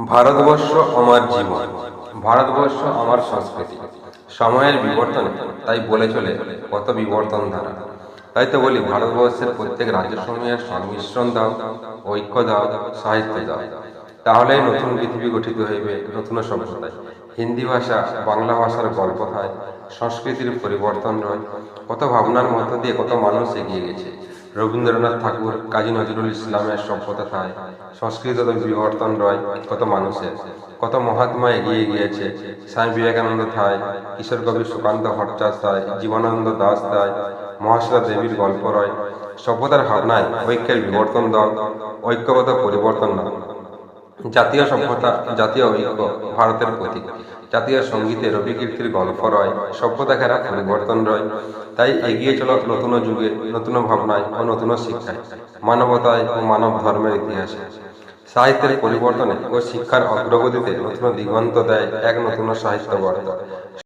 ভারতবর্ষ আমার জীবন, ভারতবর্ষ আমার সংস্কৃতি। সময়ের বিবর্তনে তাই বলে চলে কত বিবর্তন ধারা। তাই তো বলি, ভারতবর্ষের প্রত্যেক রাজ্যসমূহের সংমিশ্রণ দাও, ঐক্য দাও, সাহিত্য দাও, তাহলেই নতুন পৃথিবী গঠিত হইবে নতুন সভ্যতায়। হিন্দি ভাষা বাংলা ভাষার গল্প হয়, সংস্কৃতির পরিবর্তন রয়। কত ভাবনার মধ্য দিয়ে কত মানুষ এগিয়ে গেছে। রবীন্দ্রনাথ ঠাকুর, কাজী নজরুল ইসলামের সভ্যতা থায়, সংস্কৃত বিবর্তন রয় কত মানুষের। কত মহাত্মা এগিয়ে গিয়েছে, স্বামী বিবেকানন্দ থায়, কিশোর কবি সুকান্ত ভট্টাচার্য থায়, জীবনানন্দ দাস থায়, মহাশ্বেতা দেবীর গল্প রয়। সভ্যতার ভাবনায় ঐক্যের বিবর্তন দাও, ঐক্যগত পরিবর্তন না। জাতীয় সভ্যতা, জাতীয় ঐক্য ভারতের প্রতীক। জাতীয় সঙ্গীতে রবি কীর্তির গল্প রয়, সভ্যতা ঘেরা পরিবর্তন রয়। তাই এগিয়ে চলো নতুন যুগে, নতুন ভাবনায় ও নতুন শিক্ষায়, মানবতায় ও মানব ধর্মের ইতিহাসে। সাহিত্যের পরিবর্তনে ও শিক্ষার অগ্রগতিতে নতুন দিগন্ত দেয় এক নতুন সাহিত্য বার্তা।